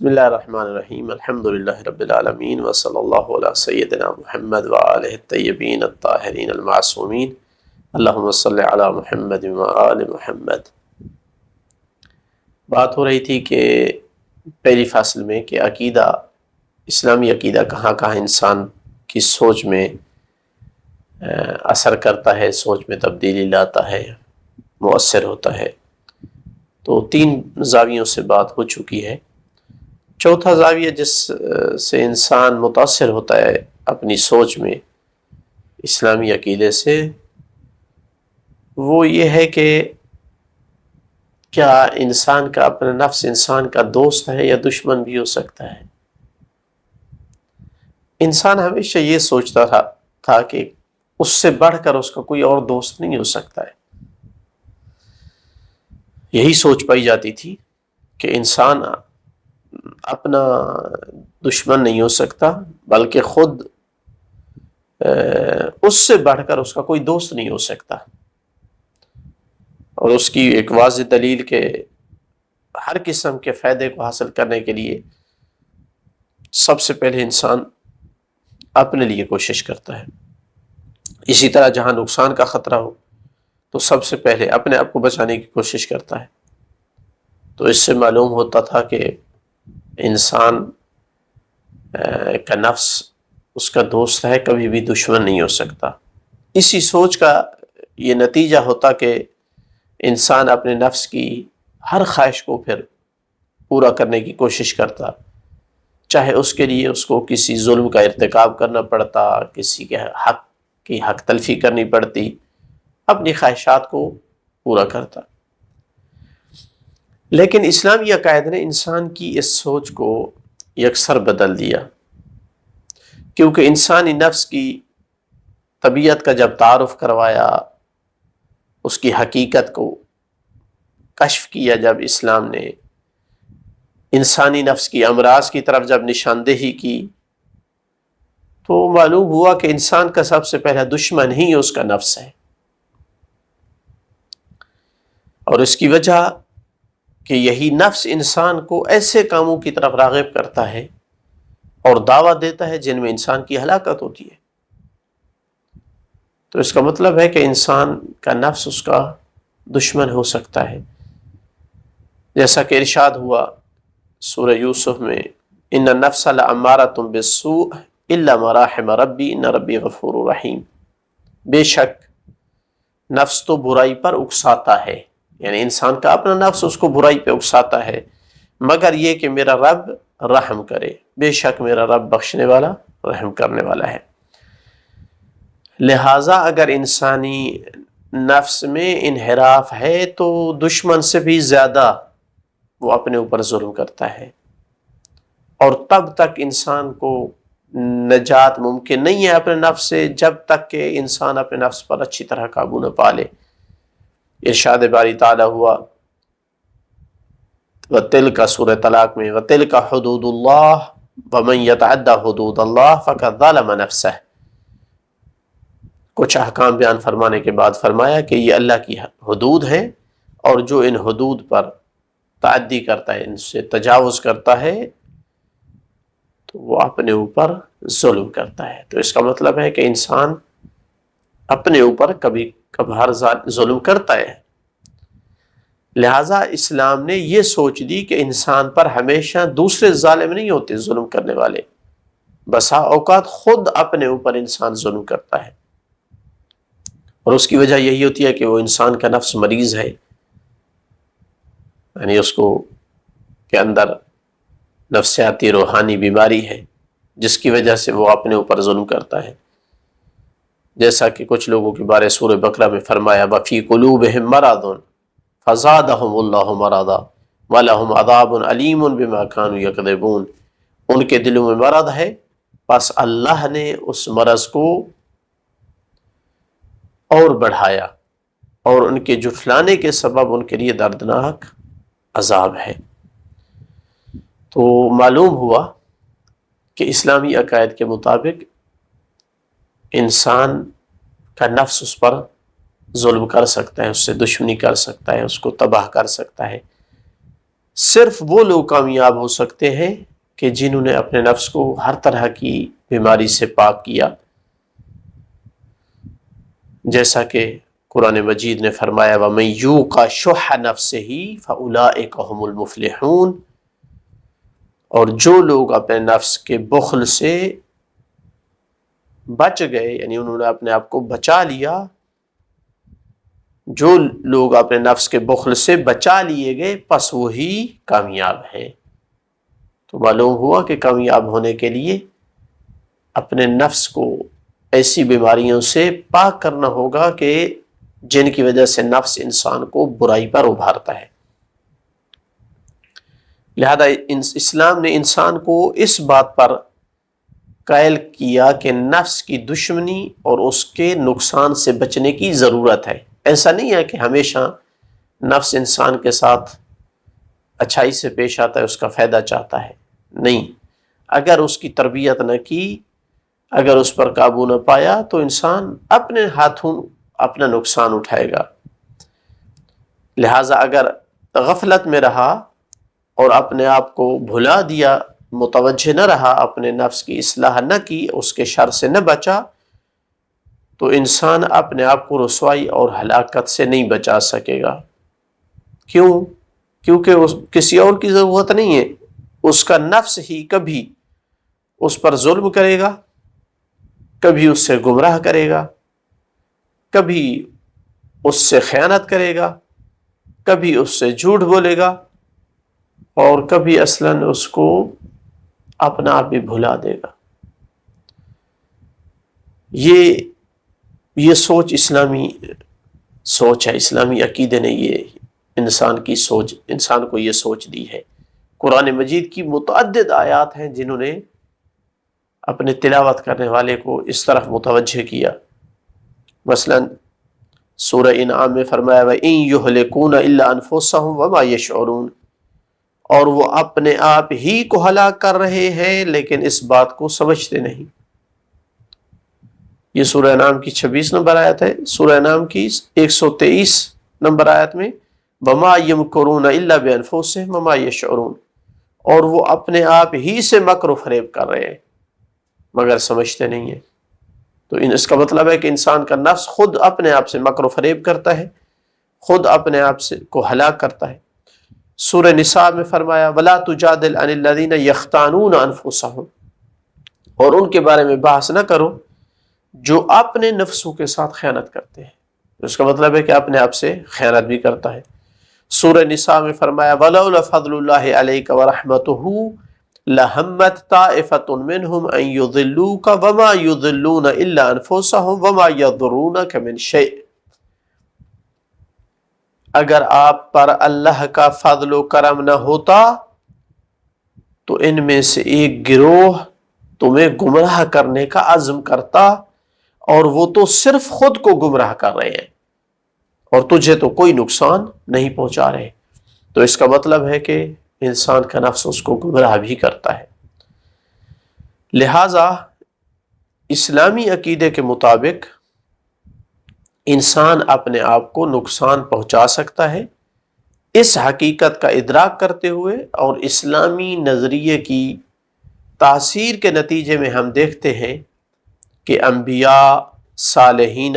بسم اللہ الرحمن الرحیم الحمد للہ رب العالمین وصلی اللہ علی سیدنا محمد وآلہ الطیبین الطاہرین المعصومین اللہم صلی علی محمد وآل محمد۔ بات ہو رہی تھی کہ پہلی فصل میں کہ عقیدہ، اسلامی عقیدہ کہاں کہاں انسان کی سوچ میں اثر کرتا ہے، سوچ میں تبدیلی لاتا ہے، مؤثر ہوتا ہے۔ تو 3 زاویوں سے بات ہو چکی ہے۔ چوتھا زاویہ جس سے انسان متاثر ہوتا ہے اپنی سوچ میں اسلامی عقیدے سے، وہ یہ ہے کہ کیا انسان کا اپنا نفس انسان کا دوست ہے یا دشمن بھی ہو سکتا ہے۔ انسان ہمیشہ یہ سوچتا تھا کہ اس سے بڑھ کر اس کا کوئی اور دوست نہیں ہو سکتا ہے۔ یہی سوچ پائی جاتی تھی کہ انسان اپنا دشمن نہیں ہو سکتا، بلکہ خود اس سے بڑھ کر اس کا کوئی دوست نہیں ہو سکتا۔ اور اس کی ایک واضح دلیل کہ ہر قسم کے فائدے کو حاصل کرنے کے لیے سب سے پہلے انسان اپنے لیے کوشش کرتا ہے۔ اسی طرح جہاں نقصان کا خطرہ ہو تو سب سے پہلے اپنے آپ کو بچانے کی کوشش کرتا ہے۔ تو اس سے معلوم ہوتا تھا کہ انسان کا نفس اس کا دوست ہے، کبھی بھی دشمن نہیں ہو سکتا۔ اسی سوچ کا یہ نتیجہ ہوتا کہ انسان اپنے نفس کی ہر خواہش کو پھر پورا کرنے کی کوشش کرتا، چاہے اس کے لیے اس کو کسی ظلم کا ارتکاب کرنا پڑتا، کسی کے حق کی حق تلفی کرنی پڑتی، اپنی خواہشات کو پورا کرتا۔ لیکن اسلامی عقائد نے انسان کی اس سوچ کو یکسر بدل دیا، کیونکہ انسانی نفس کی طبیعت کا جب تعارف کروایا، اس کی حقیقت کو کشف کیا، جب اسلام نے انسانی نفس کی امراض کی طرف جب نشاندہی کی، تو معلوم ہوا کہ انسان کا سب سے پہلا دشمن ہی اس کا نفس ہے۔ اور اس کی وجہ کہ یہی نفس انسان کو ایسے کاموں کی طرف راغب کرتا ہے اور دعویٰ دیتا ہے جن میں انسان کی ہلاکت ہوتی ہے۔ تو اس کا مطلب ہے کہ انسان کا نفس اس کا دشمن ہو سکتا ہے، جیسا کہ ارشاد ہوا سورہ یوسف میں، ان النفس لامارۃ بالسوء الا ما رحم ربی ان ربی غفور رحیم۔ بے شک نفس تو برائی پر اکساتا ہے، یعنی انسان کا اپنا نفس اس کو برائی پہ اکساتا ہے، مگر یہ کہ میرا رب رحم کرے، بے شک میرا رب بخشنے والا، رحم کرنے والا ہے۔ لہٰذا اگر انسانی نفس میں انحراف ہے تو دشمن سے بھی زیادہ وہ اپنے اوپر ظلم کرتا ہے، اور تب تک انسان کو نجات ممکن نہیں ہے اپنے نفس سے جب تک کہ انسان اپنے نفس پر اچھی طرح قابو نہ پا لے۔ ارشاد باری تعالیٰ ہوا وَتِلْكَ سورہ طلاق میں، وَتِلْكَ حُدُودُ اللَّهِ وَمَنْ يَتَعَدَّ حُدُودَ اللَّهِ فَقَدْ ظَلَمَ نَفْسَهُ۔ کچھ احکام بیان فرمانے کے بعد فرمایا کہ یہ اللہ کی حدود ہیں، اور جو ان حدود پر تعدی کرتا ہے، ان سے تجاوز کرتا ہے، تو وہ اپنے اوپر ظلم کرتا ہے۔ تو اس کا مطلب ہے کہ انسان اپنے اوپر کبھی کبھار ظلم کرتا ہے۔ لہٰذا اسلام نے یہ سوچ دی کہ انسان پر ہمیشہ دوسرے ظالم نہیں ہوتے، ظلم کرنے والے، بسا اوقات خود اپنے اوپر انسان ظلم کرتا ہے، اور اس کی وجہ یہی ہوتی ہے کہ وہ انسان کا نفس مریض ہے، یعنی اس کو کے اندر نفسیاتی روحانی بیماری ہے، جس کی وجہ سے وہ اپنے اوپر ظلم کرتا ہے۔ جیسا کہ کچھ لوگوں کے بارے سورہ بقرہ میں فرمایا وَفِي قُلُوبِهِم مَرَضٌ فَزَادَهُمُ اللَّهُ مَرَضًا وَلَهُمْ عَذَابٌ أَلِيمٌ بِمَا كَانُوا يَكْذِبُونَ۔ ان کے دلوں میں مرض ہے، پس اللہ نے اس مرض کو اور بڑھایا، اور ان کے جھٹلانے کے سبب ان کے لیے دردناک عذاب ہے۔ تو معلوم ہوا کہ اسلامی عقائد کے مطابق انسان کا نفس اس پر ظلم کر سکتا ہے، اس سے دشمنی کر سکتا ہے، اس کو تباہ کر سکتا ہے، صرف وہ لوگ کامیاب ہو سکتے ہیں کہ جنہوں نے اپنے نفس کو ہر طرح کی بیماری سے پاک کیا، جیسا کہ قرآن مجید نے فرمایا وَمَن یوق شح نفسہ فأولئک هم المفلحون، اور جو لوگ اپنے نفس کے بخل سے بچ گئے، یعنی انہوں نے اپنے آپ کو بچا لیا، جو لوگ اپنے نفس کے بخل سے بچا لیے گئے پس وہی کامیاب ہیں۔ تو معلوم ہوا کہ کامیاب ہونے کے لیے اپنے نفس کو ایسی بیماریوں سے پاک کرنا ہوگا کہ جن کی وجہ سے نفس انسان کو برائی پر ابھارتا ہے۔ لہذا اسلام نے انسان کو اس بات پر قائل کیا کہ نفس کی دشمنی اور اس کے نقصان سے بچنے کی ضرورت ہے۔ ایسا نہیں ہے کہ ہمیشہ نفس انسان کے ساتھ اچھائی سے پیش آتا ہے، اس کا فائدہ چاہتا ہے، نہیں، اگر اس کی تربیت نہ کی، اگر اس پر قابو نہ پایا تو انسان اپنے ہاتھوں اپنا نقصان اٹھائے گا۔ لہٰذا اگر غفلت میں رہا اور اپنے آپ کو بھلا دیا، متوجہ نہ رہا، اپنے نفس کی اصلاح نہ کی، اس کے شر سے نہ بچا، تو انسان اپنے آپ کو رسوائی اور ہلاکت سے نہیں بچا سکے گا۔ کیوں؟ کیونکہ کسی اور کی ضرورت نہیں ہے، اس کا نفس ہی کبھی اس پر ظلم کرے گا، کبھی اس سے گمراہ کرے گا، کبھی اس سے خیانت کرے گا، کبھی اس سے جھوٹ بولے گا، اور کبھی اصلاً اس کو اپنا آپ بھی بھلا دے گا۔ یہ سوچ اسلامی سوچ ہے، اسلامی عقیدے نے یہ انسان کو یہ سوچ دی ہے۔ قرآن مجید کی متعدد آیات ہیں جنہوں نے اپنے تلاوت کرنے والے کو اس طرف متوجہ کیا۔ مثلا سورہ انعام میں فرمایا وَإِن يُهْلِكُونَ إِلَّا أَنفُسَهُمْ وَمَا يَشْعُرُونَ، اور وہ اپنے آپ ہی کو ہلاک کر رہے ہیں لیکن اس بات کو سمجھتے نہیں۔ یہ سورہ انعام کی 26 نمبر آیت ہے۔ سورہ انعام کی 123 نمبر آیت میں وَمَا يَمْكُرُونَ إِلَّا بِأَنفُسِهِمْ وَمَا يَشْعُرُونَ، اور وہ اپنے آپ ہی سے مکر و فریب کر رہے ہیں مگر سمجھتے نہیں ہیں۔ تو اس کا مطلب ہے کہ انسان کا نفس خود اپنے آپ سے مکر و فریب کرتا ہے، خود اپنے آپ سے کو ہلاک کرتا ہے۔ سورہ نساء میں فرمایا وَلَا تُجَادِلْ عَنِ الَّذِينَ يَخْتَانُونَ أَنفُسَهُمْ، اور ان کے بارے میں بحث نہ کرو جو اپنے نفسوں کے ساتھ خیانت کرتے ہیں۔ اس کا مطلب ہے کہ اپنے آپ سے خیانت بھی کرتا ہے۔ سورہ نساء میں فرمایا وَلَوْلَا فَضْلُ اللَّهِ عَلَيْكَ وَرَحْمَتُهُ لَهَمَّتْ طَائِفَةٌ مِّنْهُمْ أَن يُضِلُّوكَ وَمَا يُضِلُّونَ إِلَّا أَنفُسَهُمْ وَمَا يَضُرُّونَكَ مِنْ شَيْءٍ، اگر آپ پر اللہ کا فضل و کرم نہ ہوتا تو ان میں سے ایک گروہ تمہیں گمراہ کرنے کا عزم کرتا، اور وہ تو صرف خود کو گمراہ کر رہے ہیں اور تجھے تو کوئی نقصان نہیں پہنچا رہے۔ تو اس کا مطلب ہے کہ انسان کا نفس اس کو گمراہ بھی کرتا ہے۔ لہذا اسلامی عقیدے کے مطابق انسان اپنے آپ کو نقصان پہنچا سکتا ہے، اس حقیقت کا ادراک کرتے ہوئے، اور اسلامی نظریے کی تاثیر کے نتیجے میں ہم دیکھتے ہیں کہ انبیاء، صالحین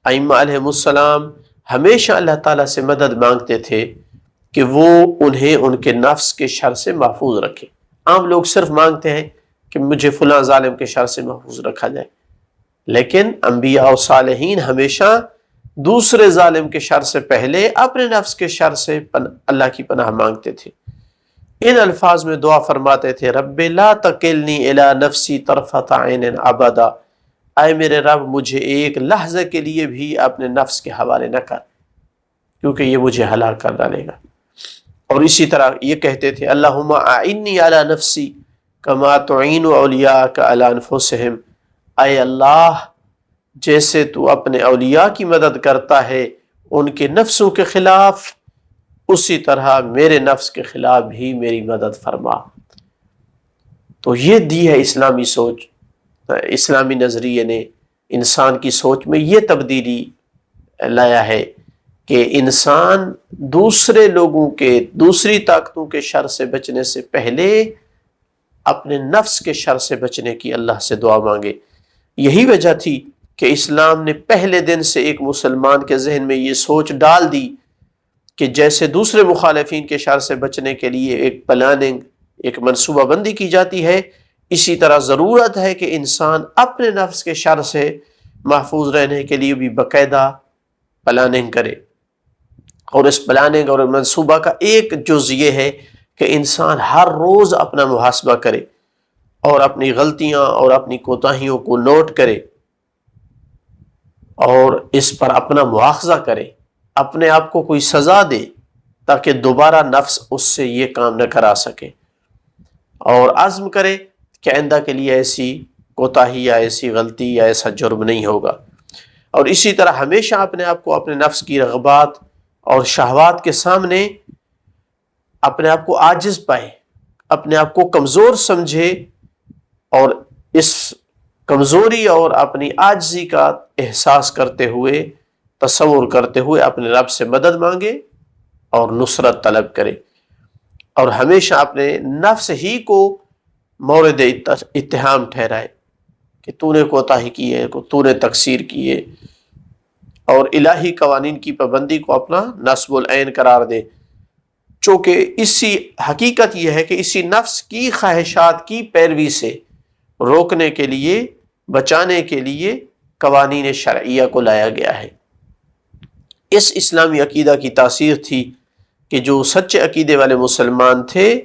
ائمہ علیہم السلام ہمیشہ اللہ تعالیٰ سے مدد مانگتے تھے کہ وہ انہیں ان کے نفس کے شر سے محفوظ رکھے۔ عام لوگ صرف مانگتے ہیں کہ مجھے فلاں ظالم کے شر سے محفوظ رکھا جائے، لیکن انبیاء و صالحین ہمیشہ دوسرے ظالم کے شر سے پہلے اپنے نفس کے شر سے اللہ کی پناہ مانگتے تھے۔ ان الفاظ میں دعا فرماتے تھے رب لا تکلنی الی نفسی طرفۃ عین ابدا، اے میرے رب مجھے ایک لحظے کے لیے بھی اپنے نفس کے حوالے نہ کر، کیونکہ یہ مجھے ہلاک کر ڈالے گا۔ اور اسی طرح یہ کہتے تھے اللہم اعنی علی نفسی کما تعین اولیاءک علی انفسہم، اے اللہ جیسے تو اپنے اولیاء کی مدد کرتا ہے ان کے نفسوں کے خلاف، اسی طرح میرے نفس کے خلاف بھی میری مدد فرما۔ تو یہ دی ہے اسلامی سوچ۔ اسلامی نظریے نے انسان کی سوچ میں یہ تبدیلی لایا ہے کہ انسان دوسرے لوگوں کے، دوسری طاقتوں کے شر سے بچنے سے پہلے اپنے نفس کے شر سے بچنے کی اللہ سے دعا مانگے۔ یہی وجہ تھی کہ اسلام نے پہلے دن سے ایک مسلمان کے ذہن میں یہ سوچ ڈال دی کہ جیسے دوسرے مخالفین کے شر سے بچنے کے لیے ایک پلاننگ، ایک منصوبہ بندی کی جاتی ہے، اسی طرح ضرورت ہے کہ انسان اپنے نفس کے شر سے محفوظ رہنے کے لیے بھی باقاعدہ پلاننگ کرے۔ اور اس پلاننگ اور منصوبہ کا ایک جز یہ ہے کہ انسان ہر روز اپنا محاسبہ کرے اور اپنی غلطیاں اور اپنی کوتاہیوں کو نوٹ کرے اور اس پر اپنا مواخذہ کرے، اپنے آپ کو کوئی سزا دے تاکہ دوبارہ نفس اس سے یہ کام نہ کرا سکے، اور عزم کرے کہ آئندہ کے لیے ایسی کوتاہی یا ایسی غلطی یا ایسا جرم نہیں ہوگا۔ اور اسی طرح ہمیشہ اپنے آپ کو اپنے نفس کی رغبات اور شہوات کے سامنے اپنے آپ کو عاجز پائے، اپنے آپ کو کمزور سمجھے، اور اس کمزوری اور اپنی عاجزی کا احساس کرتے ہوئے، تصور کرتے ہوئے اپنے رب سے مدد مانگے اور نصرت طلب کرے، اور ہمیشہ اپنے نفس ہی کو مورد اتہام ٹھہرائے کہ تو نے کوتاہی کی ہے، تو نے تقصیر کی ہے، اور الہی قوانین کی پابندی کو اپنا نصب العین قرار دے، چونکہ اسی حقیقت یہ ہے کہ اسی نفس کی خواہشات کی پیروی سے روکنے کے لیے، بچانے کے لیے قوانین شرعیہ کو لایا گیا ہے۔ اس اسلامی عقیدہ کی تاثیر تھی کہ جو سچے عقیدے والے مسلمان تھے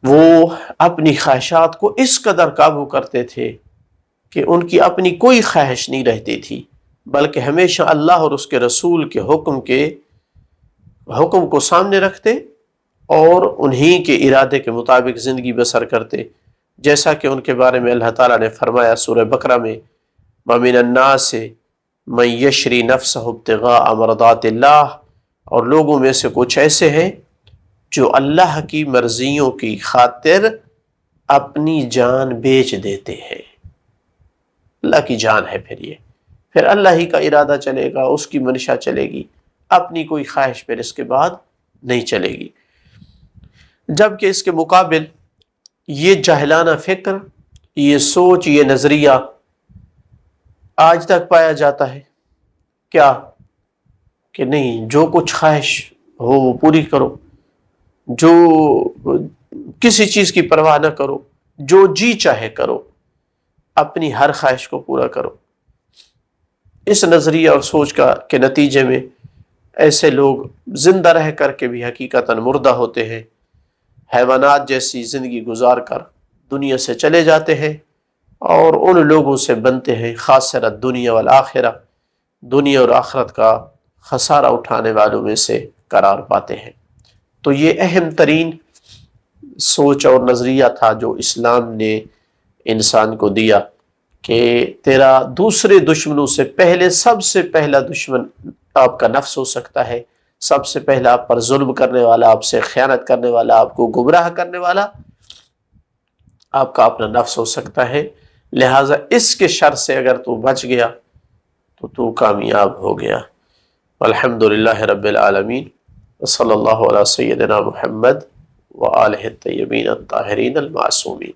وہ اپنی خواہشات کو اس قدر قابو کرتے تھے کہ ان کی اپنی کوئی خواہش نہیں رہتی تھی، بلکہ ہمیشہ اللہ اور اس کے رسول کے حکم کو سامنے رکھتے اور انہی کے ارادے کے مطابق زندگی بسر کرتے، جیسا کہ ان کے بارے میں اللہ تعالیٰ نے فرمایا سورہ بقرہ میں، وَمِنَ النَّاسِ مَن يَشْرِي نَفْسَهُ ابْتِغَاءَ مَرْضَاتِ اللَّهِ، اور لوگوں میں سے کچھ ایسے ہیں جو اللہ کی مرضیوں کی خاطر اپنی جان بیچ دیتے ہیں۔ اللہ کی جان ہے، پھر اللہ ہی کا ارادہ چلے گا، اس کی منشا چلے گی، اپنی کوئی خواہش پھر اس کے بعد نہیں چلے گی۔ جبکہ اس کے مقابل یہ جاہلانہ فکر، یہ سوچ، یہ نظریہ آج تک پایا جاتا ہے، کیا کہ نہیں، جو کچھ خواہش ہو وہ پوری کرو، جو کسی چیز کی پرواہ نہ کرو، جو جی چاہے کرو، اپنی ہر خواہش کو پورا کرو۔ اس نظریہ اور سوچ کے نتیجے میں ایسے لوگ زندہ رہ کر کے بھی حقیقتاً مردہ ہوتے ہیں، حیوانات جیسی زندگی گزار کر دنیا سے چلے جاتے ہیں، اور ان لوگوں سے بنتے ہیں خاسرۃ دنیا والآخرہ، دنیا اور آخرت کا خسارہ اٹھانے والوں میں سے قرار پاتے ہیں۔ تو یہ اہم ترین سوچ اور نظریہ تھا جو اسلام نے انسان کو دیا کہ تیرا دوسرے دشمنوں سے پہلے سب سے پہلا دشمن آپ کا نفس ہو سکتا ہے، سب سے پہلا آپ پر ظلم کرنے والا، آپ سے خیانت کرنے والا، آپ کو گمراہ کرنے والا آپ کا اپنا نفس ہو سکتا ہے، لہٰذا اس کے شر سے اگر تو بچ گیا تو کامیاب ہو گیا۔ الحمدللہ رب العالمین، وصلی اللہ علی سیدنا محمد وآلہ الطیبین الطاہرین المعصومین۔